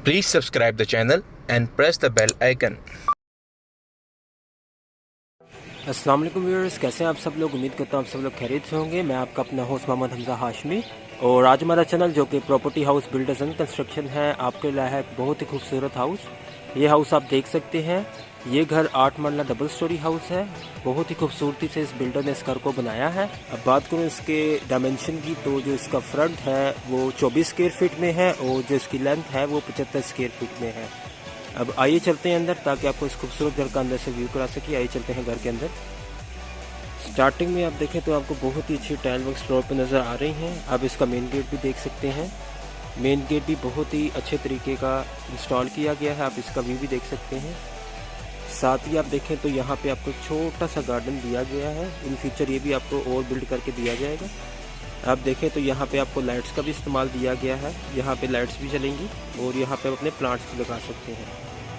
Please subscribe the channel and press the bell icon. अस्सलाम वालेकुम viewers, कैसे हैं आप सब लोग। उम्मीद करता हूँ आप सब लोग खैरियत से होंगे। मैं आपका अपना होस्ट मोहम्मद हमजा हाशमी और आज हमारा चैनल जो कि property house builders and construction है आपके लिए है एक बहुत ही खूबसूरत हाउस। ये हाउस आप देख सकते हैं। ये घर 8 मंजिला डबल स्टोरी हाउस है। बहुत ही खूबसूरती से इस बिल्डर ने इस घर को बनाया है। अब बात करूँ इसके डायमेंशन की तो जो इसका फ्रंट है वो 24 स्क्वायर फीट में है और जो इसकी लेंथ है वो 75 स्क्वायर फीट में है। अब आइए चलते हैं अंदर ताकि आपको इस खूबसूरत घर का अंदर से व्यू करा सके। आइए चलते हैं घर के अंदर। स्टार्टिंग में आप देखें तो आपको बहुत ही अच्छी टाइल वर्क फ्लोर पर नज़र आ रही हैं। आप इसका मेन गेट भी देख सकते हैं। मेन गेट भी बहुत ही अच्छे तरीके का इंस्टॉल किया गया है। आप इसका व्यू भी देख सकते हैं। साथ ही आप देखें तो यहाँ पे आपको छोटा सा गार्डन दिया गया है। इन फ्यूचर ये भी आपको और बिल्ड करके दिया जाएगा। आप देखें तो यहाँ पे आपको लाइट्स का भी इस्तेमाल दिया गया है। यहाँ पे लाइट्स भी चलेंगी और यहाँ पे आप अपने प्लांट्स भी लगा सकते हैं।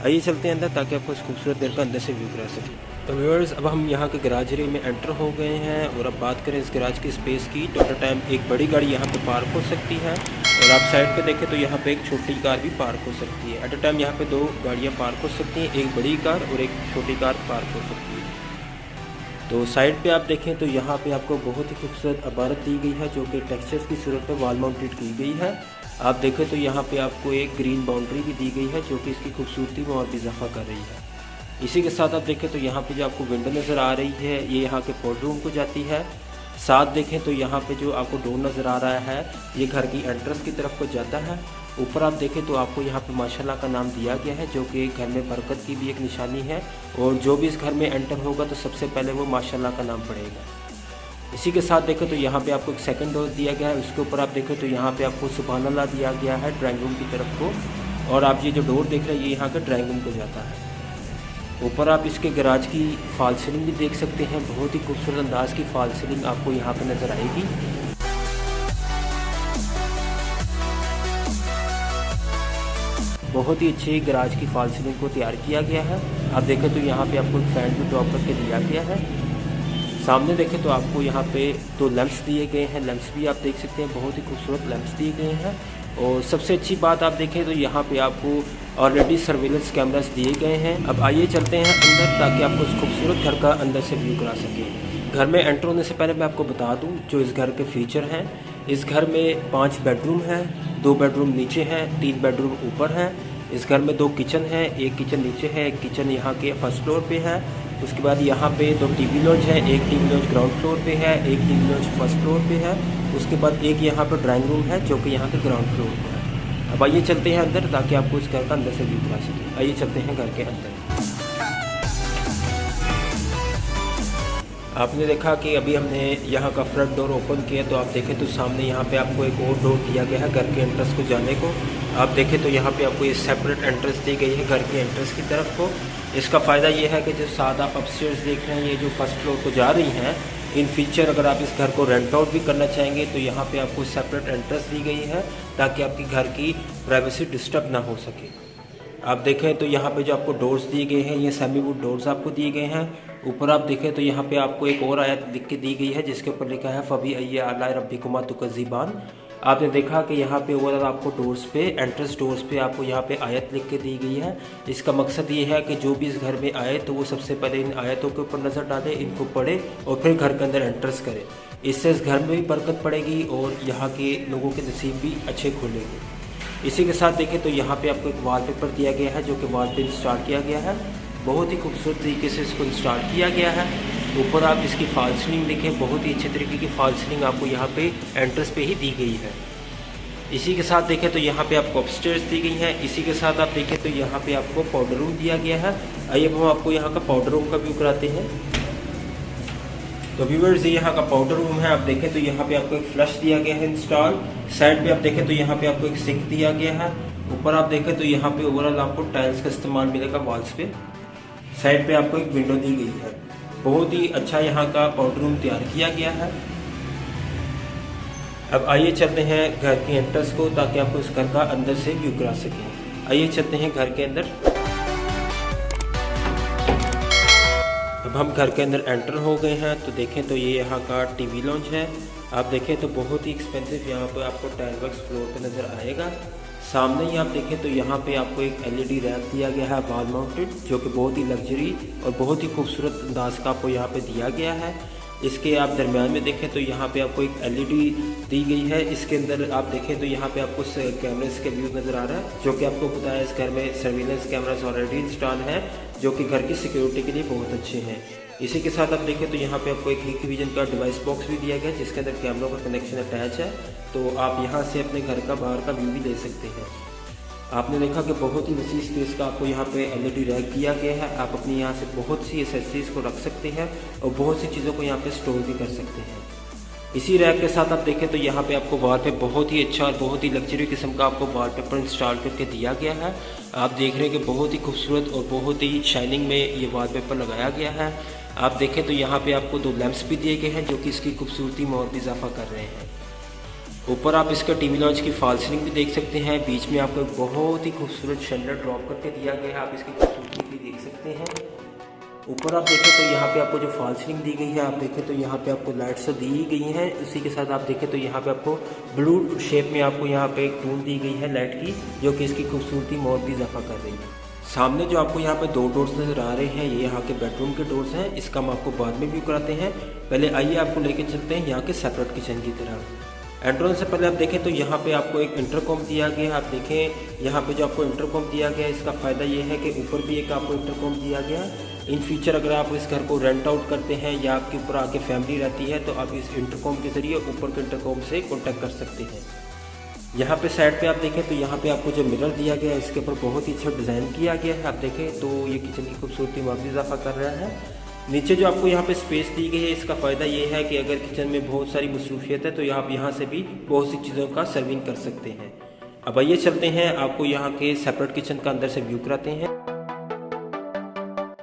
आइए चलते हैं अंदर ताकि आपको इस खूबसूरत घर का अंदर से व्यू करा सकें। तो व्यूअर्स, अब हम यहाँ के गराज एरिया में एंटर हो गए हैं और अब बात करें इस गराज की स्पेस की। टोटल टाइम एक बड़ी गाड़ी यहाँ पे पार्क हो सकती है और आप साइड पे देखें तो यहाँ पे एक छोटी कार भी पार्क हो सकती है। एट अ टाइम यहाँ पे 2 गाड़ियाँ पार्क हो सकती हैं, एक बड़ी कार और एक छोटी कार पार्क हो सकती है। तो साइड पे आप देखें तो यहाँ पे आपको बहुत ही खूबसूरत इमारत दी गई है जो कि टेक्सचर्स की सूरत में वॉल माउंटेड की गई है। आप देखें तो यहाँ पे आपको एक ग्रीन बाउंड्री भी दी गई है जो कि इसकी खूबसूरती में और भी इजाफा कर रही है। इसी के साथ आप देखें तो यहाँ पे जो आपको विंडो नज़र आ रही है ये यहाँ के पोर्ट रूम को जाती है। साथ देखें तो यहाँ पे जो आपको डोर नज़र आ रहा है ये घर की एंट्रेंस की तरफ को जाता है। ऊपर आप देखें तो आपको यहाँ पे माशाल्लाह का नाम दिया गया है जो कि घर में बरकत की भी एक निशानी है और जो भी इस घर में एंटर होगा तो सबसे पहले वो माशाल्लाह का नाम पड़ेगा। इसी के साथ देखें तो यहाँ पे आपको एक सेकंड डोर दिया गया है। उसके ऊपर आप देखें तो यहाँ पे आपको सुभान अल्लाह दिया गया है ड्राइंग रूम की तरफ को। और आप ये जो डोर देख रहे हैं ये यहाँ के ड्राइंग रूम को जाता है। ऊपर आप इसके गराज की फॉल सीलिंग भी देख सकते हैं। बहुत ही खूबसूरत अंदाज की फॉल सीलिंग आपको यहाँ पे नज़र आएगी। बहुत ही अच्छी गराज की फॉल सीलिंग को तैयार किया गया है। आप देखें तो यहाँ पे आपको एक फैन भी ड्रॉप करके दिया गया है। सामने देखें तो आपको यहाँ पे 2 लैंप्स दिए गए हैं। लैंप्स भी आप देख सकते हैं, बहुत ही खूबसूरत लैंप्स दिए गए हैं। और सबसे अच्छी बात आप देखें तो यहाँ पे आपको ऑलरेडी सर्विलेंस कैमरास दिए गए हैं। अब आइए चलते हैं अंदर ताकि आपको इस खूबसूरत घर का अंदर से व्यू करा सकें। घर में एंटर होने से पहले मैं आपको बता दूं जो इस घर के फीचर हैं। इस घर में 5 बेडरूम हैं, 2 बेडरूम नीचे हैं, 3 बेडरूम ऊपर हैं। इस घर में 2 किचन हैं, एक किचन नीचे है, एक किचन यहाँ के फर्स्ट फ्लोर पे है। उसके बाद यहाँ पे 2 टीवी लॉन्च है, एक टीवी लॉन्च ग्राउंड फ्लोर पे है, एक टीवी लॉन्च फर्स्ट फ्लोर पे है। उसके बाद एक यहाँ पर ड्राइंग रूम है जो कि यहाँ के ग्राउंड फ्लोर पे है। अब आइए चलते हैं अंदर ताकि आपको इस घर का अंदर से व्यू करा सकें। आइए चलते हैं घर के अंदर। आपने देखा कि अभी हमने यहाँ का फ्रंट डोर ओपन किया तो आप देखें तो सामने यहाँ पे आपको एक और डोर दिया गया है घर के एंट्रेंस को जाने को। आप देखें तो यहाँ पे आपको ये सेपरेट एंट्रेंस दी गई है घर के एंट्रेंस की तरफ को। इसका फ़ायदा ये है कि जो साथ आप अपस्टेयर्स देख रहे हैं ये जो फर्स्ट फ्लोर को जा रही हैं, इन फ्यूचर अगर आप इस घर को रेंट आउट भी करना चाहेंगे तो यहाँ पे आपको सेपरेट एंट्रेंस दी गई है ताकि आपकी घर की प्राइवेसी डिस्टर्ब ना हो सके। आप देखें तो यहाँ पे जो आपको डोर्स दिए गए हैं ये सेमी वुड डोर्स आपको दिए गए हैं। ऊपर आप देखें तो यहाँ पे आपको एक और आयत लिख के दी गई है जिसके ऊपर लिखा है फबी अय्या अला रब्बिकुमा तुकज़्ज़िबान। आपने देखा कि यहाँ पे ओवरऑल आपको डोर्स पे एंट्रेंस डोर्स पे आपको यहाँ पे आयत लिख के दी गई है। इसका मकसद ये है कि जो भी इस घर में आए तो वो सबसे पहले इन आयतों के ऊपर नज़र डाले, इनको पढ़े और फिर घर के अंदर एंट्रेंस करे। इससे इस घर में भी बरकत पड़ेगी और यहाँ के लोगों के नसीब भी अच्छे खुलेंगे। इसी के साथ देखें तो यहाँ पे आपको एक वॉलपेपर दिया गया है जो कि वॉल पे इंस्टॉल किया गया है। बहुत ही खूबसूरत तरीके से इसको इंस्टॉल किया गया है। ऊपर आप इसकी फॉल सीलिंग देखें, बहुत ही अच्छे तरीके की फॉल सीलिंग आपको यहाँ पे एंट्रेंस पे ही दी गई है। इसी के साथ देखें तो यहाँ पे आपको अपस्टेयर्स दी गई हैं। इसी के साथ आप देखें तो यहाँ पे आपको पाउडर रूम दिया गया है। आइए अब हम आपको यहाँ का पाउडर रूम का व्यू कराते हैं। तो व्यूअर्स ये यहाँ का पाउडर रूम है। आप देखें तो यहाँ पे आपको एक फ्लश दिया गया है इंस्टॉल। साइड पे आप देखें तो यहाँ पे आपको एक सिंक दिया गया है। ऊपर आप देखें तो यहाँ पे ओवरऑल आपको टाइल्स का इस्तेमाल मिलेगा वॉल्स पे। साइड पे आपको एक विंडो दी गई है। बहुत ही अच्छा यहाँ का पाउडर रूम तैयार किया गया है। अब आइए चलते हैं घर के एंट्रेंस को ताकि आपको इस घर का अंदर से व्यू करा सकें। आइए चलते हैं घर के अंदर। अब हम घर के अंदर एंटर हो गए हैं तो देखें तो ये यहाँ का टीवी लॉन्च है। आप देखें तो बहुत ही एक्सपेंसिव यहाँ पर आपको टाइल वर्क्स फ्लोर पे नज़र आएगा। सामने ही आप देखें तो यहाँ पे आपको एक LED रैक दिया गया है वॉल माउंटेड, जो कि बहुत ही लग्जरी और बहुत ही खूबसूरत अंदाज का आपको यहाँ पे दिया गया है। इसके आप दरमियान में देखें तो यहाँ पे आपको एक LED दी गई है। इसके अंदर आप देखें तो यहाँ पे आपको कैमरेस के व्यू नज़र आ रहा है, जो कि आपको पता है इस घर में सर्विलेंस कैमरास ऑलरेडी इंस्टॉल हैं, जो कि घर की सिक्योरिटी के लिए बहुत अच्छे हैं। इसी के साथ आप देखें तो यहाँ पे आपको एक Hikvision का डिवाइस बॉक्स भी दिया गया है, जिसके अंदर कैमरों का कनेक्शन अटैच है। तो आप यहाँ से अपने घर का बाहर का व्यू भी ले सकते हैं। आपने देखा कि बहुत ही वसी स्पेस का आपको यहाँ पे LED रैक दिया गया है। आप अपनी यहाँ से बहुत सी एसेसरीज को रख सकते हैं और बहुत सी चीज़ों को यहाँ पे स्टोर भी कर सकते हैं। इसी रैक के साथ आप देखें तो यहाँ पे आपको वॉल पे बहुत ही अच्छा और बहुत ही लग्जरी किस्म का आपको वॉलपेपर इंस्टॉल करके दिया गया है। आप देख रहे हैं कि बहुत ही खूबसूरत और बहुत ही शाइनिंग में ये वॉलपेपर लगाया गया है। आप देखें तो यहाँ पे आपको 2 लैंप्स भी दिए गए हैं, जो कि इसकी खूबसूरती में और भी इजाफा कर रहे हैं। ऊपर आप इसका टीवी लॉन्च की फॉल सीलिंग भी देख सकते हैं। बीच में आपको एक बहुत ही खूबसूरत शैंडलियर ड्रॉप करके दिया गया है, आप इसकी खूबसूरती भी देख सकते हैं। ऊपर आप देखें तो यहाँ पे आपको जो फॉल सीलिंग दी गई है, आप देखें तो यहाँ पे आपको लाइट्स तो दी गई हैं। उसी के साथ आप देखें तो यहाँ पे आपको ब्लू शेप में आपको यहाँ पे एक टून दी गई है लाइट की, जो कि इसकी खूबसूरती में और भी इजाफा कर रही है। सामने जो आपको यहाँ पे 2 डोर्स नज़र आ रहे हैं, ये यहाँ के बेडरूम के डोर्स हैं। इसका हम आपको बाद में व्यू कराते हैं। पहले आइए आपको लेके चलते हैं यहाँ के सेपरेट किचन की तरफ। एंट्रेंस से पहले आप देखें तो यहाँ पे आपको एक इंटरकॉम दिया गया है। आप देखें यहाँ पे जो आपको इंटरकॉम दिया गया है, इसका फ़ायदा ये है कि ऊपर भी एक आपको इंटरकॉम दिया गया है। इन फ्यूचर अगर आप इस घर को रेंट आउट करते हैं या आपके ऊपर आके फैमिली रहती है, तो आप इस इंटरकॉम के ज़रिए ऊपर के इंटरकॉम से कॉन्टैक्ट कर सकते हैं। यहाँ पे साइड पे आप देखें तो यहाँ पे आपको जो मिरर दिया गया है, इसके ऊपर बहुत ही अच्छा डिज़ाइन किया गया है। आप देखें तो ये किचन की खूबसूरती में भी इजाफा कर रहा है। नीचे जो आपको यहाँ पे स्पेस दी गई है, इसका फ़ायदा ये है कि अगर किचन में बहुत सारी मसरूफियत है तो आप यहाँ से भी बहुत सी चीज़ों का सर्विंग कर सकते हैं। अब आइए चलते हैं, आपको यहाँ के सेपरेट किचन का अंदर से व्यू कराते हैं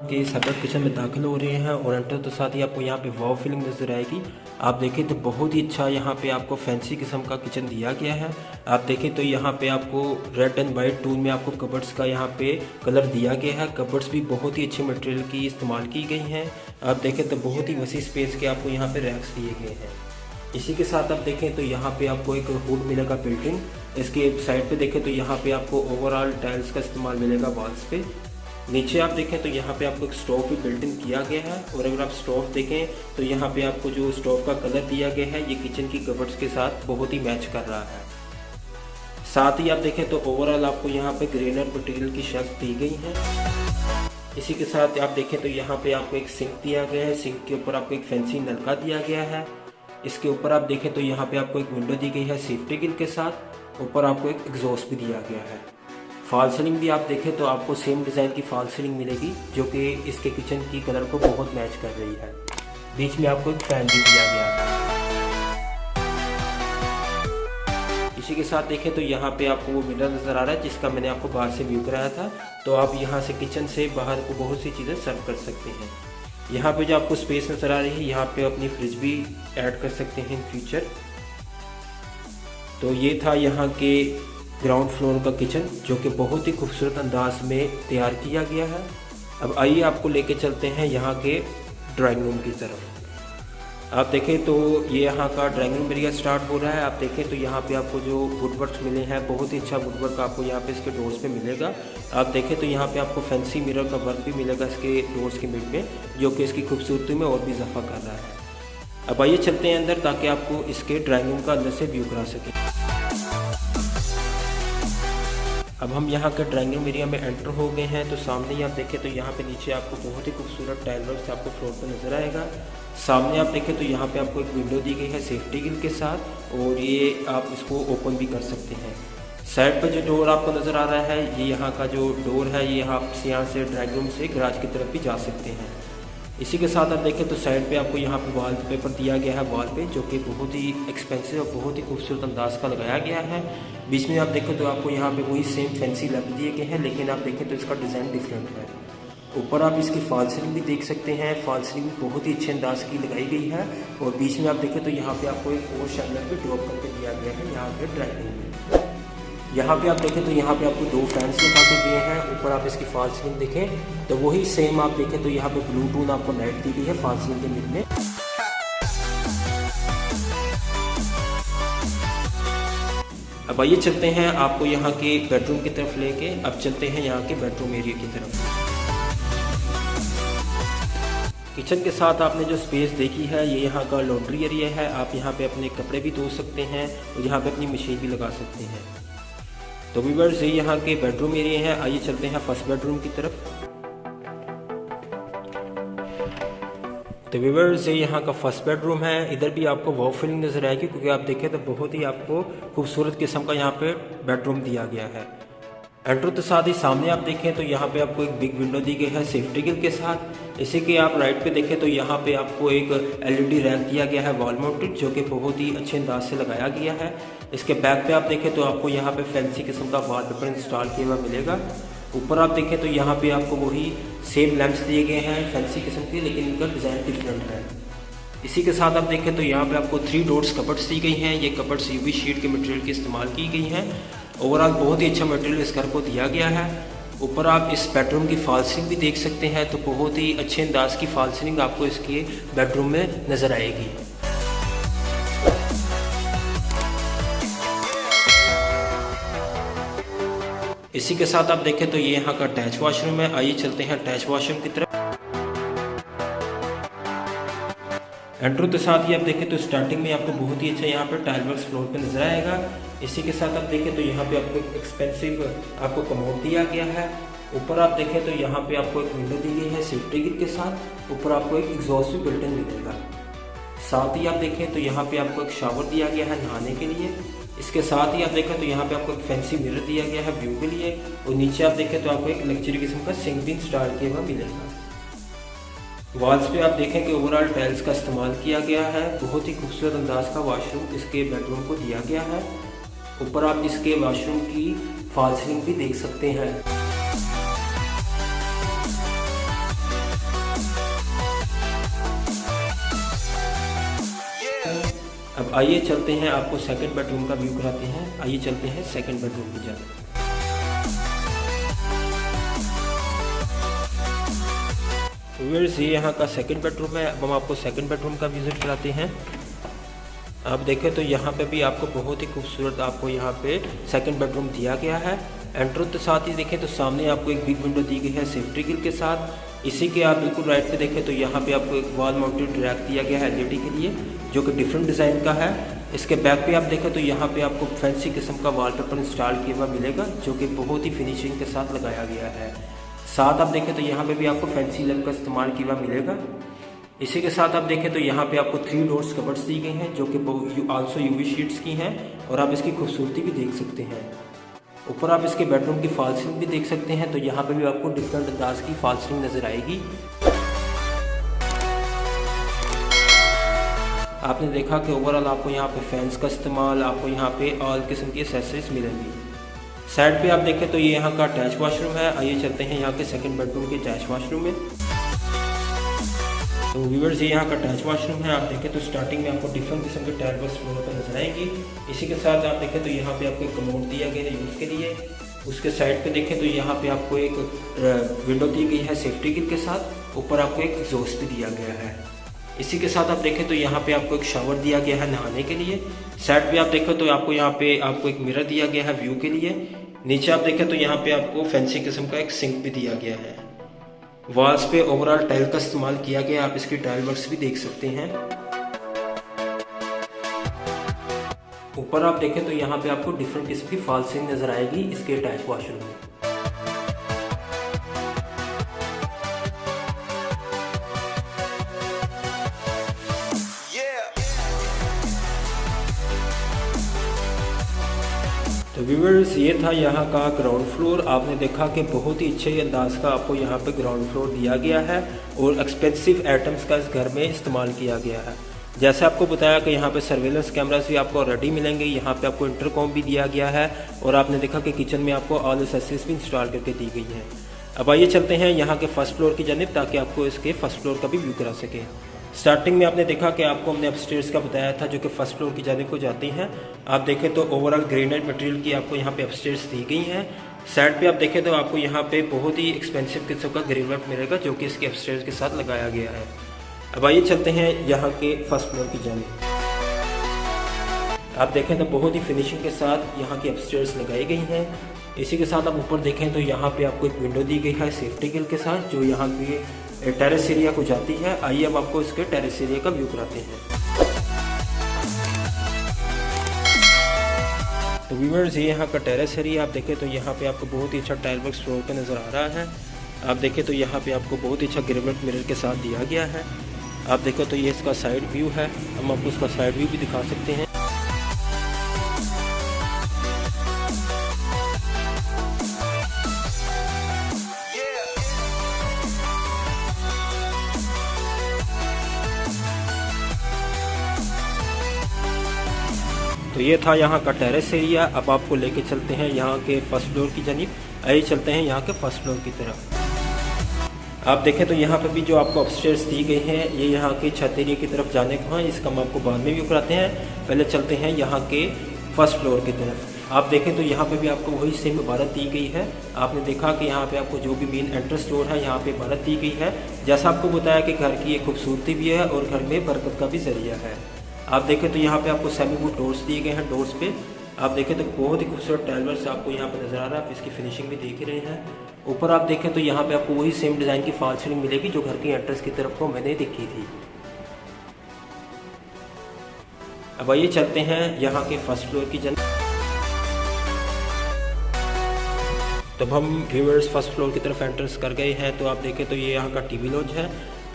कि सेपरेट किचन में दाखिल हो रहे हैं और एंटर तो साथ ही आपको यहाँ पे वाव फीलिंग नज़र आएगी। आप देखें तो बहुत ही अच्छा यहाँ पे आपको फैंसी किस्म का किचन दिया गया है। आप देखें तो यहाँ पे आपको रेड एंड वाइट टून में आपको कबर्ड्स का यहाँ पे कलर दिया गया है। कबर्ड्स भी बहुत ही अच्छे मटेरियल की इस्तेमाल की गई हैं। आप देखें तो बहुत ही वसी स्पेस के आपको यहाँ पे रैक्स दिए गए हैं। इसी के साथ आप देखें तो यहाँ पे आपको एक हुड मिलेगा बिल्ट-इन। इसके साइड पे देखें तो यहाँ पे आपको ओवरऑल टाइल्स का इस्तेमाल मिलेगा वॉल्स पे। नीचे आप देखें तो यहाँ पे आपको एक स्टोव भी बिल्ट-इन किया गया है। और अगर आप स्टोव देखें तो यहाँ पे आपको जो स्टोव का कलर दिया गया है, ये किचन की कबर्ड्स के साथ बहुत ही मैच कर रहा है। साथ ही आप देखें तो ओवरऑल आपको यहाँ पे ग्रेनर मटेरियल की शेल्फ दी गई है। इसी के साथ आप देखें तो यहाँ पे आपको एक सिंक दिया गया है। सिंक के ऊपर आपको एक फैंसी नलका दिया गया है। इसके ऊपर आप देखें तो यहाँ पे आपको एक विंडो दी गई है सेफ्टी ग्रिल के साथ। ऊपर आपको एक एग्जॉस्ट भी दिया गया है। फॉल सीलिंग भी आप देखें तो आपको सेम डिज़ाइन की फॉल सीलिंग मिलेगी, जो कि इसके किचन की कलर को बहुत मैच कर रही है। बीच में आपको एक फैन भी दिया गया है। इसी के साथ देखें तो यहाँ पे आपको वो मिरर नज़र आ रहा है, जिसका मैंने आपको बाहर से व्यू कराया था। तो आप यहाँ से किचन से बाहर को बहुत सी चीज़ें सर्व कर सकते हैं। यहाँ पे जो आपको स्पेस नज़र आ रही है, यहाँ पे अपनी फ्रिज भी ऐड कर सकते हैं इन फ्यूचर। तो ये था यहाँ के ग्राउंड फ्लोर का किचन, जो कि बहुत ही खूबसूरत अंदाज में तैयार किया गया है। अब आइए आपको लेके चलते हैं यहाँ के ड्राइंग रूम की तरफ। आप देखें तो ये यहाँ का ड्राइंग रूम एरिया स्टार्ट हो रहा है। आप देखें तो यहाँ पे आपको जो वुडवर्क मिले हैं, बहुत ही अच्छा वुडवर्क आपको यहाँ पे इसके डोर्स पे मिलेगा। आप देखें तो यहाँ पे आपको फैंसी मिरर का वर्क भी मिलेगा इसके डोर्स के मिड में, जो कि इसकी खूबसूरती में और भी इजाफा कर रहा है। अब आइए चलते हैं अंदर, ताकि आपको इसके ड्राइंग रूम का अंदर से व्यू करा सकें। अब हम यहाँ के ड्राइंग रूम एरिया में एंटर हो गए हैं। तो सामने ही आप देखें तो यहाँ पे नीचे आपको बहुत ही खूबसूरत टाइल वर्क से आपको फ्लोर पर नज़र आएगा। सामने आप देखें तो यहाँ पे आपको एक विंडो दी गई है सेफ्टी ग्रिल के साथ, और ये आप इसको ओपन भी कर सकते हैं। साइड पर जो डोर आपको नज़र आ रहा है, ये यहाँ का जो डोर है, ये आप यहाँ से ड्राइंग रूम से गराज की तरफ भी जा सकते हैं। इसी के साथ आप देखें तो साइड पे आपको यहाँ पे वॉल पेपर दिया गया है वॉल पे, जो कि बहुत ही एक्सपेंसिव और बहुत ही खूबसूरत अंदाज का लगाया गया है। बीच में आप देखें तो आपको यहाँ पे वही सेम फैंसी लैंप दिए गए हैं, लेकिन आप देखें तो इसका डिज़ाइन डिफरेंट है। ऊपर आप इसकी फॉल सीलिंग भी देख सकते हैं। फॉल सीलिंग बहुत ही अच्छे अंदाज की लगाई गई है। और बीच में आप देखें तो यहाँ पे आपको एक और शैंडलियर भी ड्रॉप करके दिया गया है यहाँ पे ड्राइंग रूम में। यहाँ पे आप देखें तो यहाँ पे आपको 2 फैंस लगा के दिए हैं। ऊपर आप इसकी फॉल सीलिंग देखें तो वही सेम आप देखें तो यहाँ पे ब्लू टून आपको लाइट दी गई है फॉल सीलिंग के मिड में। अब आइए चलते हैं आपको यहाँ के बेडरूम की तरफ लेके। अब चलते हैं यहाँ के बेडरूम एरिया की तरफ। किचन के साथ आपने जो स्पेस देखी है ये यहाँ का लॉन्ड्री एरिया है। आप यहाँ पे अपने कपड़े भी धो सकते हैं और यहाँ पे अपनी मशीन भी लगा सकते हैं। तो व्यूअर्स ये यहाँ के बेडरूम एरिया है। आइए चलते हैं फर्स्ट बेडरूम की तरफ। तो व्यूअर्स ये यहाँ का फर्स्ट बेडरूम है। इधर भी आपको वो फीलिंग नजर आएगी क्योंकि आप देखें तो बहुत ही आपको खूबसूरत किस्म का यहाँ पे बेडरूम दिया गया है। एंटर के साथ ही सामने आप देखें तो यहाँ पे आपको एक बिग विंडो दी गई है सेफ्टी ग्रिल के साथ। इसी के आप राइट पे देखें तो यहाँ पे आपको एक LED रैक दिया गया है वॉल माउंटेड, जो कि बहुत ही अच्छे अंदाज से लगाया गया है। इसके बैक पे आप देखें तो आपको यहाँ पे फैंसी किस्म का वॉलपेपर इंस्टॉल किया हुआ मिलेगा। ऊपर आप देखें तो यहाँ पे आपको वही सेम लैंप्स दिए गए हैं फैंसी किस्म के, लेकिन इनका डिज़ाइन डिफरेंट है। इसी के साथ आप देखें तो यहाँ पे आपको 3 डोर्स कबर्ड्स दी गई हैं। ये कबर्ड्स UV शीट के मटेरियल की इस्तेमाल की गई हैं। ओवरऑल बहुत ही अच्छा मटेरियल इस घर को दिया गया है। ऊपर आप इस बेडरूम की फॉल सीलिंग भी देख सकते हैं, तो बहुत ही अच्छे अंदाज की फॉल सीलिंग आपको इसके बेडरूम में नज़र आएगी। इसी के साथ आप देखें तो ये यहाँ का अटैच वॉशरूम है। आइए चलते हैं अटैच वॉशरूम की तरफ। एंट्रो के साथ ही आप देखें तो स्टार्टिंग में आपको बहुत ही अच्छा यहाँ पर टाइल वर्क्स फ्लोर पे नजर आएगा। इसी के साथ आप देखें तो यहाँ पे आपको एक्सपेंसिव आपको कमोड दिया गया है। ऊपर आप देखें तो यहाँ पे आपको एक विंडो दी गई है सेफ्टी ग्रिल के साथ। ऊपर आपको एक एग्जॉस्ट भी बिल्ट इन मिलेगा। साथ ही आप देखें तो यहाँ पे आपको एक शावर दिया गया है नहाने के लिए। इसके साथ ही आप देखें तो यहाँ पे आपको एक फैंसी मिरर दिया गया है व्यू के लिए। और नीचे आप देखें तो आपको एक लग्जरी किस्म का सिंक भी इंस्टॉल किया हुआ मिलेगा। वॉल्स पे आप देखें कि ओवरऑल टाइल्स का इस्तेमाल किया गया है। बहुत ही खूबसूरत अंदाज का वॉशरूम इसके बेडरूम को दिया गया है। ऊपर आप इसके वॉशरूम की फॉल सीलिंग भी देख सकते हैं। अब आइए चलते हैं आपको सेकंड बेडरूम का व्यू कराते हैं। आइए चलते हैं सेकंड बेडरूम की जाने। व्यूअर्स ये यहाँ का सेकंड बेडरूम है। अब हम आपको सेकंड बेडरूम का विजिट कराते हैं। आप देखें तो यहाँ पे भी आपको बहुत ही खूबसूरत आपको यहाँ पे सेकंड बेडरूम दिया गया है। एंट्रो के साथ ही देखें तो सामने आपको एक बिग विंडो दी गई है सेफ्टी ग्रिल के साथ। इसी के आप बिल्कुल राइट पे देखें तो यहाँ पे आपको एक वॉल माउंटेड रैक दिया गया है LED के लिए, जो कि डिफरेंट डिज़ाइन का है। इसके बैक पे आप देखें तो यहाँ पे आपको फैंसी किस्म का वॉलपेपर इंस्टॉल किया हुआ मिलेगा, जो कि बहुत ही फिनिशिंग के साथ लगाया गया है। साथ आप देखें तो यहाँ पे भी आपको फैंसी लैंप का इस्तेमाल किया हुआ मिलेगा। इसी के साथ आप देखें तो यहाँ पे आपको 3 डोर्स कबर्ड्स दी गई हैं, जो कि आल्सो UV शीट्स की हैं। और आप इसकी खूबसूरती भी देख सकते हैं। ऊपर आप इसके बेडरूम की फॉल सीलिंग भी देख सकते हैं, तो यहाँ पे भी आपको डिफरेंट अंदाज की फॉल सीलिंग नजर आएगी। आपने देखा कि ओवरऑल आपको यहाँ पे फैंस का इस्तेमाल, आपको यहाँ पे ऑल किस्म की एक्सेसरीज मिलेंगी। साइड पे आप देखें तो ये यहाँ का अटैच वॉशरूम है। आइए चलते हैं यहाँ के सेकंड बेडरूम के अटैच वॉशरूम में। तो व्यूअर्स ये यहाँ का अटैच वॉशरूम है। आप देखें तो स्टार्टिंग में आपको डिफरेंट किस्म के टाइल वर्क्स फ्लोर पर नजर आएंगी। इसी के साथ आप देखें तो यहाँ पे आपको एक कमोड दिया गया है यूज़ के लिए। उसके साइड पे देखें तो यहाँ पे आपको एक विंडो दी गई है सेफ्टी ग्रिल के साथ। ऊपर आपको एक एग्जॉस्ट भी दिया गया है। इसी के साथ आप देखें तो यहाँ पे आपको एक शावर दिया गया है नहाने के लिए। साइड पे आप देखें तो आपको यहाँ पे आपको एक मिरर दिया गया है व्यू के लिए। नीचे आप देखें तो यहाँ पे आपको फैंसी किस्म का एक सिंक भी दिया गया है। वॉल्स पे ओवरऑल टाइल का इस्तेमाल किया गया, आप इसकी टाइल वर्क्स भी देख सकते हैं। ऊपर आप देखें तो यहाँ पे आपको डिफरेंट किस्म की फॉल सीलिंग नजर आएगी इसके अटैच वॉशरूम में। तो व्यूअर्स ये था यहाँ का ग्राउंड फ्लोर। आपने देखा कि बहुत ही अच्छे अंदाज का आपको यहाँ पे ग्राउंड फ्लोर दिया गया है और एक्सपेंसिव आइटम्स का इस घर में इस्तेमाल किया गया है। जैसे आपको बताया कि यहाँ पे सर्वेलेंस कैमरास भी आपको ऑलरेडी मिलेंगे। यहाँ पे आपको इंटरकॉम भी दिया गया है और आपने देखा कि किचन में आपको ऑल एक्सेसरीज भी इंस्टॉल करके दी गई है। अब आइए चलते हैं यहाँ के फर्स्ट फ्लोर की जानिब, ताकि आपको इसके फर्स्ट फ्लोर का भी व्यू करा सके। स्टार्टिंग में आपने देखा कि आपको हमने अपस्टेयर्स का बताया था, जो कि फर्स्ट फ्लोर की जानिब को जाती हैं। आप देखें तो ओवरऑल ग्रेनाइट मटेरियल की आपको यहाँ पे अपस्टेयर्स दी गई हैं। साइड पे आप देखें तो आपको यहाँ पे बहुत ही एक्सपेंसिव किस्म का ग्रिल वर्क मिलेगा, जो कि इसके अपस्टेयर्स के साथ लगाया गया है। अब आइए चलते हैं यहाँ के फर्स्ट फ्लोर की जानिब। आप देखें तो बहुत ही फिनिशिंग के साथ यहाँ की अपस्टेयर्स लगाई गई हैं। इसी के साथ आप ऊपर देखें तो यहाँ पे आपको एक विंडो दी गई है सेफ्टी ग्रिल के साथ, जो यहाँ की टेरेस एरिया को जाती है। आइए अब आपको इसके टेरेस एरिया का व्यू कराते हैं। तो व्यूअर्स, ये यहाँ का टेरेस एरिया आप देखें तो यहाँ पे आपको बहुत ही अच्छा टाइल वर्क फ्लोर पे नज़र आ रहा है। आप देखें तो यहाँ पे आपको बहुत ही अच्छा ग्रेनाइट मिरर के साथ दिया गया है। आप देखें तो ये इसका साइड व्यू है, हम आपको इसका साइड व्यू भी दिखा सकते हैं। तो ये था यहाँ का टेरेस एरिया। अब आपको लेके चलते हैं यहाँ के फर्स्ट फ्लोर की जानिब। आइए चलते हैं यहाँ के फर्स्ट फ्लोर की तरफ। आप देखें तो यहाँ पे भी जो आपको अपस्टेयर्स दी गई हैं, ये यहाँ के छत एरिया की तरफ जाने को है। इसका हम आपको बाद में भी कराते हैं। पहले चलते हैं यहाँ के फर्स्ट फ्लोर की तरफ। आप देखें तो यहाँ पे भी आपको वही सेम इमारत दी गई है। आपने देखा कि यहाँ पे आपको जो भी मेन एंट्रेंस डोर है, यहाँ पे इमारत दी गई है। जैसा आपको बताया कि घर की एक खूबसूरती भी है और घर में बरकत का भी जरिया है। आप देखें तो यहाँ पे आपको सेमी वुड डोर्स दिए गए हैं। डोर्स पे आप देखें तो बहुत ही खूबसूरत टाइलवर्स आपको यहाँ पे नज़र आ रहा है। आप इसकी फिनिशिंग भी देख रहे हैं। ऊपर आप देखें तो यहाँ पे आपको वही सेम डिज़ाइन की फॉल सीलिंग मिलेगी जो घर की एंट्रेंस की तरफ को मैंने देखी थी। अब आइए चलते हैं यहाँ के फर्स्ट फ्लोर की जगह। तब हम व्यूअर्स फर्स्ट फ्लोर की तरफ एंट्रेंस कर गए हैं। तो आप देखें तो ये यहाँ का टीवी लॉन्च है।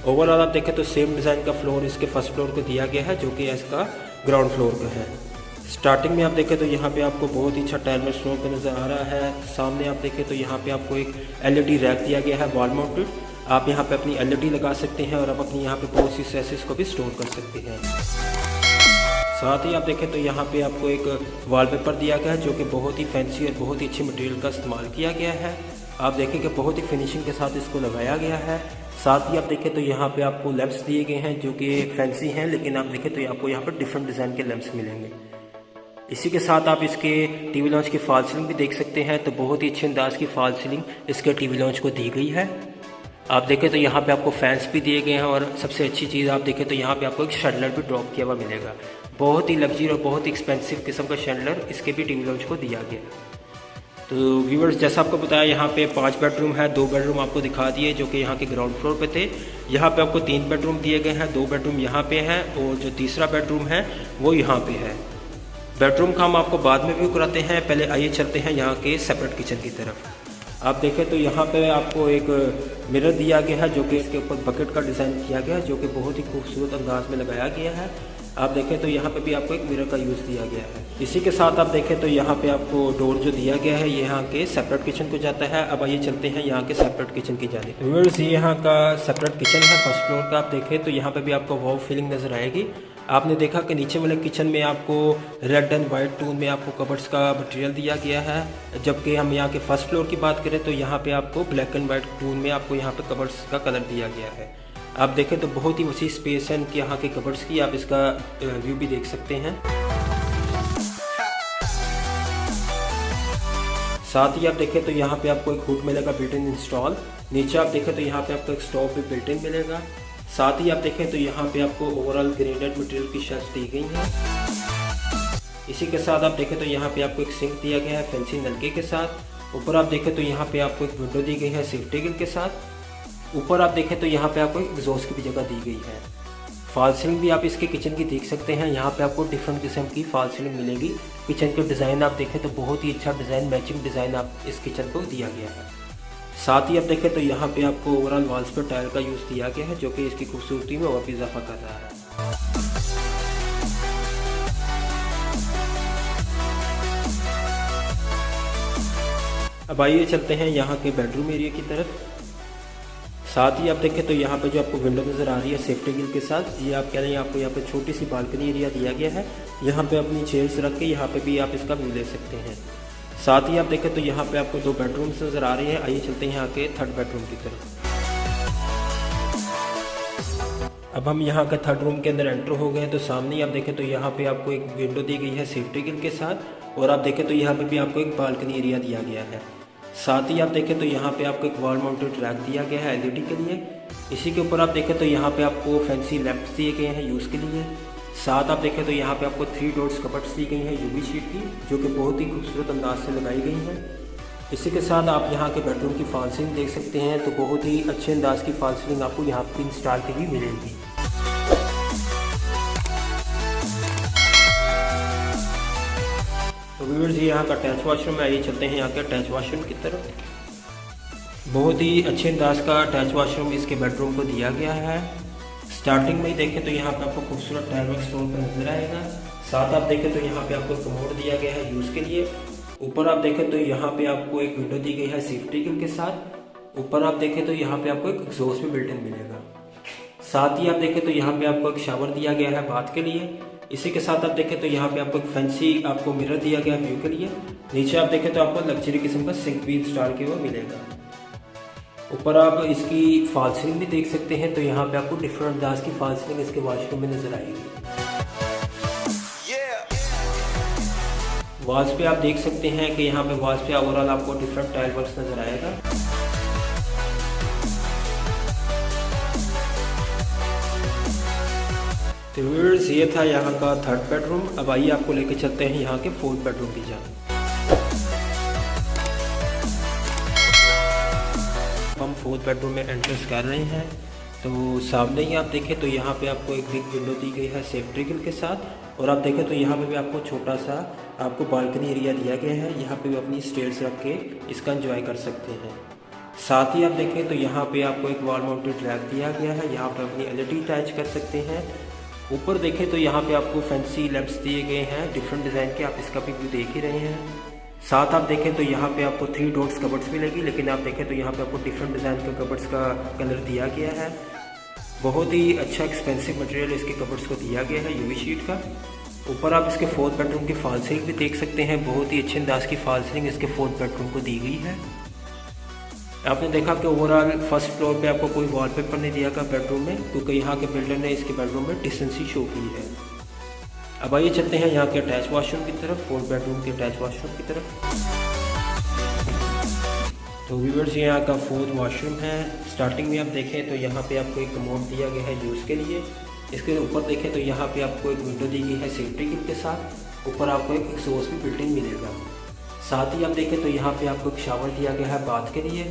ओवरऑल आप देखें तो सेम डिज़ाइन का फ्लोर इसके फर्स्ट फ्लोर को दिया गया है, जो कि इसका ग्राउंड फ्लोर का है। स्टार्टिंग में आप देखें तो यहाँ पे आपको बहुत ही अच्छा टाइलवर्स फ्लोर पे नज़र आ रहा है। सामने आप देखें तो यहाँ पे आपको एक LED रैक दिया गया है वॉल माउंटेड। आप यहाँ पे अपनी LED लगा सकते हैं और आप अपनी यहाँ पे बहुत सी सेसेस को भी स्टोर कर सकते हैं। साथ ही आप देखें तो यहाँ पे आपको एक वॉलपेपर दिया गया है, जो कि बहुत ही फैंसी और बहुत ही अच्छी मटेरियल का इस्तेमाल किया गया है। आप देखें कि बहुत ही फिनिशिंग के साथ इसको लगाया गया है। साथ ही आप देखें तो यहाँ पे आपको लैंप्स दिए गए हैं जो कि फैंसी हैं, लेकिन आप देखें तो आपको यहाँ पर डिफरेंट डिज़ाइन के लैंप्स मिलेंगे। इसी के साथ आप इसके टीवी लॉन्च की फॉल सीलिंग भी देख सकते हैं। तो बहुत ही अच्छे अंदाज की फॉल सीलिंग इसके टीवी लॉन्च को दी गई है। आप देखें तो यहाँ पे आपको फैंस भी दिए गए हैं और सबसे अच्छी चीज़ आप देखें तो यहाँ पे आपको एक शैंडलर भी ड्रॉप किया हुआ मिलेगा। बहुत ही लग्जरी और बहुत ही एक्सपेंसिव किस्म का शैंडलर इसके भी टीवी लॉन्च को दिया गया। तो व्यूअर्स, जैसा आपको बताया यहाँ पे 5 बेडरूम है। 2 बेडरूम आपको दिखा दिए जो कि यहाँ के ग्राउंड फ्लोर पे थे। यहाँ पे आपको 3 बेडरूम दिए गए हैं। 2 बेडरूम यहाँ पे हैं और जो तीसरा बेडरूम है वो यहाँ पे है। बेडरूम का हम आपको बाद में व्यू कराते हैं। पहले आइए चलते हैं यहाँ के सेपरेट किचन की तरफ। आप देखें तो यहाँ पे आपको एक मिरर दिया गया है, जो कि इसके ऊपर बकेट का डिज़ाइन किया गया है, जो कि बहुत ही खूबसूरत अंदाज में लगाया गया है। आप देखें तो यहाँ पे भी आपको एक मिरर का यूज़ दिया गया है। इसी के साथ आप देखें तो यहाँ पे आपको डोर जो दिया गया है ये यहाँ के सेपरेट किचन को जाता है। अब आइए चलते हैं यहाँ के सेपरेट किचन की जानिब। व्यूअर्स, ये यहाँ का सेपरेट किचन है फर्स्ट फ्लोर का। आप देखें तो यहाँ पे भी आपको वाव फीलिंग नज़र आएगी। आपने देखा कि नीचे वाले किचन में आपको रेड एंड वाइट टोन में आपको कबर्ड्स का मटेरियल दिया गया है, जबकि हम यहाँ के फर्स्ट फ्लोर की बात करें तो यहाँ पे आपको ब्लैक एंड वाइट टोन में आपको यहाँ पे कबर्ड्स का कलर दिया गया है। आप देखें तो बहुत ही वसी स्पेस है इनकी यहाँ के कबर्ड्स की। आप इसका व्यू भी देख सकते हैं। साथ ही आप देखें तो यहाँ पे आपको एक हुड मिलेगा बिल्ट इन इंस्टॉल। नीचे आप देखें तो यहाँ पे आपको एक स्टोव भी बिल्ट इन मिलेगा। साथ ही आप देखें तो यहाँ पे आपको ओवरऑल ग्रेनाइट मटेरियल की शेल्फ दी गई हैं। इसी के साथ आप देखें तो यहाँ पे आपको एक सिंक दिया गया है फैंसी नलके के साथ। ऊपर आप देखें तो यहाँ पे आपको एक विंडो दी गई है सेफ्टी ग्रिल के साथ। ऊपर आप देखें तो यहाँ पे आपको एक एग्जॉस्ट की भी जगह दी गई है। फॉल सीलिंग भी आप इसके किचन की देख सकते हैं। यहाँ पे आपको डिफरेंट किस्म की फॉल सीलिंग मिलेगी। किचन के डिज़ाइन आप देखें तो बहुत ही अच्छा डिज़ाइन, मैचिंग डिज़ाइन आप इस किचन को दिया गया है। साथ ही आप देखें तो यहाँ पे आपको ओवरऑल वॉल्स पर टाइल का यूज़ दिया गया है, जो कि इसकी खूबसूरती में और भी इजाफा कर रहा है। अब आइए चलते हैं यहाँ के बेडरूम एरिया की तरफ। साथ ही आप देखें तो यहाँ पे जो आपको विंडो नज़र आ रही है सेफ्टी ग्रिल के साथ, ये आप कह रहे हैं आपको यहाँ पे छोटी सी बालकनी एरिया दिया गया है। यहाँ पे अपनी चेयर्स रख के यहाँ पे भी आप इसका व्यू ले सकते हैं। साथ ही आप देखें तो यहाँ पे आपको 2 बेडरूम्स नज़र आ रहे हैं। आइए चलते हैं यहाँ के थर्ड बेडरूम की तरफ। अब हम यहाँ के थर्ड रूम के अंदर एंटर हो गए तो सामने ही आप देखें तो यहाँ पे आपको एक विंडो दी गई है सेफ्टी ग्रिल के साथ, और आप देखें तो यहाँ पे भी आपको एक बालकनी एरिया दिया गया है। साथ ही आप देखें तो यहाँ पे आपको एक वॉल माउंटेड रैक दिया गया है LED के लिए। इसी के ऊपर आप देखें तो यहाँ पे आपको फैंसी लैंप्स दिए गए हैं यूज़ के लिए। साथ आप देखें तो यहाँ पे आपको 3 डॉट्स कपट्स दी गई हैं यूवी शीट की, जो कि बहुत ही खूबसूरत अंदाज से लगाई गई हैं। इसी के साथ आप यहाँ के बेडरूम की फॉल सीलिंग देख सकते हैं, तो बहुत ही अच्छे अंदाज की फॉल सीलिंग आपको यहाँ पे इंस्टॉल की भी मिलेगी। तो व्यूअर्स ये यहाँ का अटैच वॉशरूम है। आइए चलते हैं यहाँ के अटैच वॉशरूम की तरफ। बहुत ही अच्छे अंदाज का अटैच वॉशरूम इसके बेडरूम को दिया गया है। स्टार्टिंग में ही देखें तो यहाँ पे आपको खूबसूरत टाइल वर्क स्टोन पर नजर आएगा। साथ आप देखें तो यहाँ पे आपको कमोड दिया गया है यूज़ के लिए। ऊपर आप देखें तो यहाँ पे आपको एक विंडो दी गई है सेफ्टी ग्रिल के साथ। ऊपर आप देखें तो यहाँ पे आपको एक एग्जॉस्ट भी बिल्ट इन मिलेगा। साथ ही आप देखें तो यहाँ पे आपको एक शावर दिया गया है बाथ के लिए। इसी के साथ आप देखें तो यहाँ पे आपको एक फैंसी आपको मिरर दिया गया है व्यू के लिए। नीचे आप देखें तो आपको लग्जरी किस्म का सिंक भी इंस्टॉल किया हुआ मिलेगा। ऊपर आप इसकी फॉल सीलिंग भी देख सकते हैं, तो यहाँ पे आपको डिफरेंट अंदाज की फॉल सीलिंग इसके वॉशरूम में नजर आएगी। वॉल्स पे आप देख सकते हैं कि यहाँ पे वॉल्स पे ओवरऑल आपको डिफरेंट टाइल वर्क्स नजर आएगा। तो व्यूअर्स ये था यहाँ का 3rd बेडरूम। अब आइए आपको लेके चलते हैं यहाँ के 4th बेडरूम की जानिब। हम 4th बेडरूम में एंट्रेंस कर रहे हैं, तो सामने ही आप देखें तो यहाँ पे आपको एक बिग विंडो दी गई है सेफ्टी ग्रिल के साथ। और आप देखें तो यहाँ पे भी आपको छोटा सा आपको बालकनी एरिया दिया गया है। यहाँ पे भी अपनी स्टेयर्स रख के इसका एंजॉय कर सकते हैं। साथ ही आप देखें तो यहाँ पे आपको एक वॉल माउंटेड रैक दिया गया है। यहाँ पे अपनी एलईडी अटैच कर सकते हैं। ऊपर देखें तो यहाँ पे आपको फैंसी लैंप्स दिए गए हैं डिफरेंट डिज़ाइन के, आप इसका भी व्यू देख ही रहे हैं। साथ आप देखें तो यहाँ पे आपको 3 डॉट्स कबर्ड्स मिलेगी, लेकिन आप देखें तो यहाँ पे आपको डिफरेंट डिज़ाइन के कबर्ड्स का कलर दिया गया है। बहुत ही अच्छा एक्सपेंसिव मटेरियल इसके कबर्ड्स को दिया गया है यूवी शीट का। ऊपर आप इसके 4th बेडरूम की फॉल सीलिंग भी देख सकते हैं। बहुत ही अच्छे अंदाज की फॉल सीलिंग इसके 4th बेडरूम को दी गई है। आपने देखा कि ओवरऑल फर्स्ट फ्लोर पे आपको कोई वॉलपेपर नहीं दिया गया बेडरूम में, क्योंकि यहाँ के बिल्डर ने इसके बेडरूम में डिसेंसी शो की है। अब आइए चलते हैं यहाँ के अटैच वॉशरूम की तरफ, 4th बेडरूम के अटैच वॉशरूम की तरफ। तो व्यूअर्स ये यहाँ का 4th वॉशरूम है। स्टार्टिंग में आप देखें तो यहाँ पे आपको एक कमोड दिया गया है यूज़ के लिए। इसके ऊपर देखें तो यहाँ पे आपको एक विंडो दी गई है सेफ्टी ग्रिल के साथ। ऊपर आपको एक एग्जॉस्ट भी बिल्ट इन मिलेगा। साथ ही आप देखें तो यहाँ पे आपको एक शावर दिया गया है बाथ के लिए।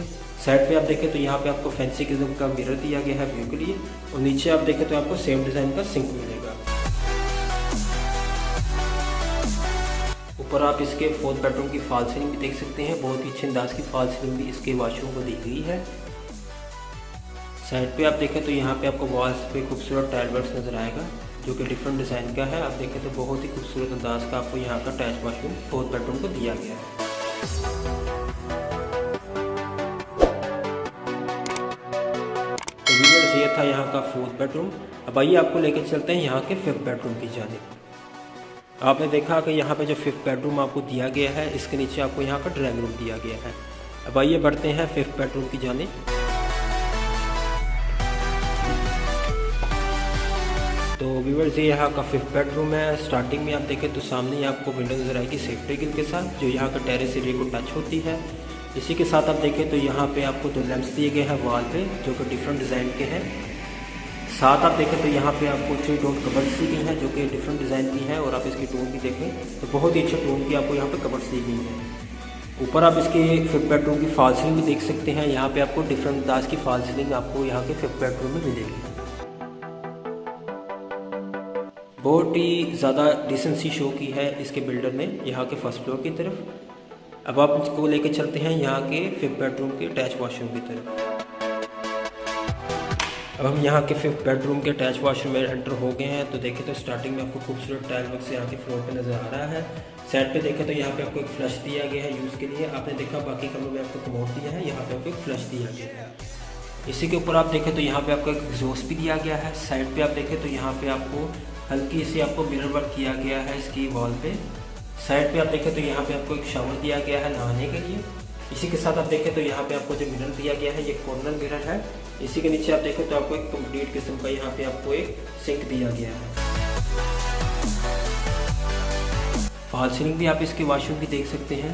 साइड पे आप देखें तो यहाँ पे आपको फैंसी किस्म का मिरर दिया गया है व्यू के लिए। और नीचे आप देखें तो आपको सेम डिज़ाइन का सिंक मिलेगा। ऊपर आप इसके 4th बेडरूम की फॉल सीलिंग भी देख सकते हैं। बहुत ही अच्छे अंदाज की फॉल सीलिंग भी इसके वॉशरूम को दी गई है। साइड पे आप देखें तो यहाँ पे आपको वॉल्स पे खूबसूरत टाइल वर्क्स नजर आएगा, जो कि डिफरेंट डिज़ाइन का है। आप देखें तो बहुत ही खूबसूरत अंदाज का आपको यहाँ का अटैच वॉशरूम 4th बेडरूम को दिया गया है। तो व्यूअर्स ये था यहाँ का 4th बेडरूम। अब आइए आपको लेकर चलते हैं यहाँ के 5th बेडरूम की जानिब। आपने देखा कि यहाँ पे जो 5th बेडरूम आपको दिया गया है, इसके नीचे आपको यहाँ का ड्राइंग रूम दिया गया है। अब आइए बढ़ते हैं 5th बेडरूम की जानिब। तो व्यूअर्स ये यहाँ का 5th बेडरूम है। स्टार्टिंग में आप देखें तो सामने ही आपको विंडो नजर आएगी सेफ्टी ग्रिल के साथ, जो यहाँ का टेरेस एरिया को टच होती है। इसी के साथ आप देखें तो यहाँ पे आपको 2 लैंप्स दिए गए हैं वॉल पे, जो कि डिफरेंट डिज़ाइन के हैं। साथ आप देखें तो यहाँ पे आपको 3 टोन कबर्ड्स दी गई हैं, जो कि डिफरेंट डिज़ाइन की हैं। और आप इसकी टोन भी देखें तो बहुत ही अच्छे टोन की आपको यहाँ पे कबर्ड्स दी गई हैं। ऊपर आप इसके 5th बेडरूम की फॉल सीलिंग भी देख सकते हैं। यहाँ पे आपको डिफरेंट अंदाज की फॉल सीलिंग आपको यहाँ के 5th बेडरूम में मिलेगी। बहुत ही ज़्यादा डिसेंसी शो की है इसके बिल्डर ने यहाँ के 1st फ्लोर की तरफ। अब आप इसको लेके चलते हैं यहाँ के 5th बेडरूम के अटैच वॉशरूम की तरफ। अब हम यहाँ के 5th बेडरूम के अटैच वॉशरूम में एंटर हो गए हैं। तो देखें तो स्टार्टिंग में आपको खूबसूरत टाइल वर्क से यहाँ के फ्लोर पे नज़र आ रहा है। साइड पे देखें तो यहाँ पे आपको एक फ्लश दिया गया है यूज़ के लिए। आपने देखा बाकी कमरों में आपको कमोड दिया है, यहाँ पे आपको एक फ्लश दिया गया है। इसी के ऊपर आप देखें तो यहाँ पे आपको एक एग्जॉस्ट भी दिया गया है। साइड पे आप देखें तो यहाँ पे आपको हल्की सी आपको मिरर वर्क किया गया है इसकी वॉल पे। साइड पे आप देखें तो यहाँ पे आपको एक शावर दिया गया है नहाने के लिए। इसी के साथ आप देखें तो यहाँ पे आपको जो मिरर दिया गया है ये कॉर्नर मिरर है। इसी के नीचे आप देखें तो आपको एक कंप्लीट किस्म का यहाँ पे आपको एक सिंक दिया गया है। फॉल सीलिंग भी आप इसके वॉशरूम की देख सकते हैं।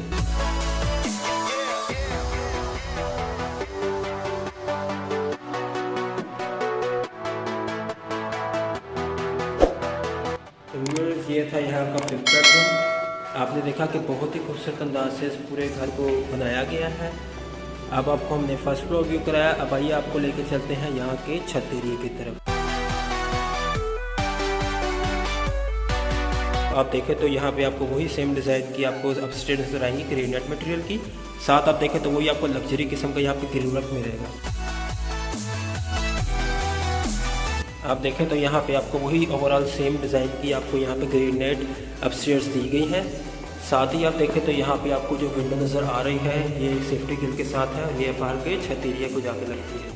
ये था यहाँ का 5th बेडरूम। आपने देखा कि बहुत ही खूबसूरत अंदाज से इस पूरे घर को बनाया गया है। अब आपको हमने फर्स्ट फ्लोर व्यू कराया। अब आइए आपको लेके चलते हैं यहाँ के छत एरिया की तरफ। आप देखें तो यहाँ पे आपको वही सेम डिज़ाइन की आपको अपस्टेयर नजर आएंगी ग्रेनाइट मटेरियल की। साथ आप देखें तो वही आपको लग्जरी किस्म का यहाँ पे ग्रिल वर्क मिलेगा। आप देखें तो यहाँ पे आपको वही ओवरऑल सेम डिज़ाइन की आपको यहाँ पे ग्रेनाइट अपस्टेयर्स दी गई हैं। साथ ही आप देखें तो यहाँ पे आपको जो विंडो नज़र आ रही है ये सेफ्टी ग्रिल के साथ है। ये बाहर के छत एरिया को जाके लगती है।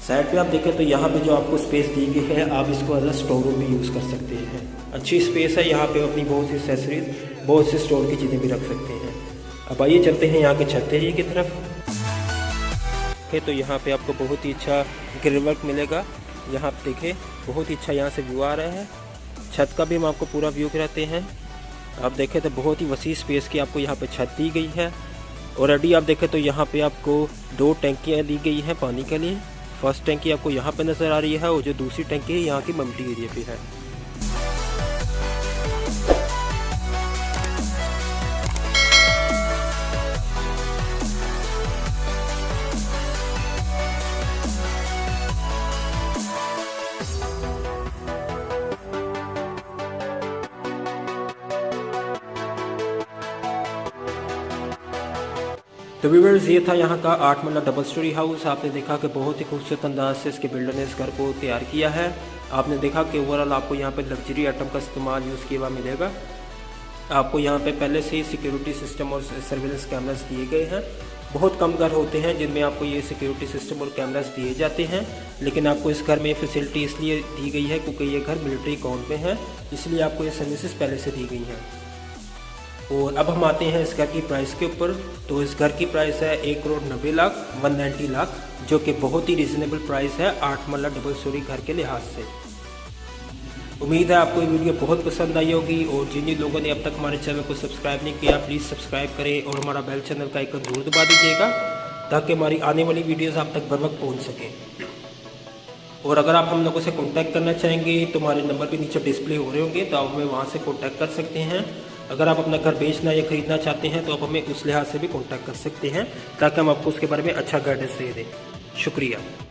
साइड पे आप देखें तो यहाँ पे जो आपको स्पेस दी गई है, आप इसको एज अ स्टोर रूम भी यूज़ कर सकते हैं। अच्छी स्पेस है, यहाँ पे अपनी बहुत सी एक्सेसरीज, बहुत से स्टोर की चीज़ें भी रख सकते हैं। अब आइए चलते हैं यहाँ के छत एरिया की तरफ। तो यहाँ पे आपको बहुत ही अच्छा ग्रिल वर्क मिलेगा। यहाँ पे देखें बहुत ही अच्छा यहाँ से व्यू आ रहा है। छत का भी हम आपको पूरा व्यू कराते हैं। आप देखें तो बहुत ही वसी स्पेस की आपको यहाँ पे छत दी गई है। ऑलरेडी आप देखें तो यहाँ पे आपको 2 टैंकियाँ दी गई हैं पानी के लिए। फर्स्ट टैंकी आपको यहाँ पे नज़र आ रही है और जो दूसरी टैंकी है यहाँ की मल्टी एरिया पे है। तो व्यूअर्स ये था यहाँ का 8 मरला डबल स्टोरी हाउस। आपने देखा कि बहुत ही खूबसूरत अंदाज से इसके बिल्डर ने इस घर को तैयार किया है। आपने देखा कि ओवरऑल आपको यहाँ पे लग्जरी आइटम का इस्तेमाल यूज़ किया हुआ मिलेगा। आपको यहाँ पे पहले से ही सिक्योरिटी सिस्टम और सर्विलेंस कैमरास दिए गए हैं। बहुत कम घर होते हैं जिनमें आपको ये सिक्योरिटी सिस्टम और कैमरास दिए जाते हैं, लेकिन आपको इस घर में फैसिलिटी इसलिए दी गई है क्योंकि ये घर मिलिट्री अकाउंट में है, इसलिए आपको ये सर्विसेज पहले से दी गई हैं। और अब हम आते हैं इस घर की प्राइस के ऊपर। तो इस घर की प्राइस है 1,90,00,000 190 लाख, जो कि बहुत ही रिजनेबल प्राइस है 8 मरला डबल स्टोरी घर के लिहाज से। उम्मीद है आपको ये वीडियो बहुत पसंद आई होगी। और जिन जिन लोगों ने अब तक हमारे चैनल को सब्सक्राइब नहीं किया, प्लीज़ सब्सक्राइब करें और हमारा बेल चैनल का आइकन जरूर दबा दीजिएगा ताकि हमारी आने वाली वीडियोज़ आप तक बर वक्त पहुँच सकें। और अगर आप हम लोगों से कॉन्टैक्ट करना चाहेंगे तो हमारे नंबर भी नीचे डिस्प्ले हो रहे होंगे, तो आप हमें वहाँ से कॉन्टैक्ट कर सकते हैं। अगर आप अपना घर बेचना या ख़रीदना चाहते हैं तो आप हमें उस लिहाज से भी कॉन्टैक्ट कर सकते हैं ताकि हम आपको उसके बारे में अच्छा गाइडेंस दे दें। शुक्रिया।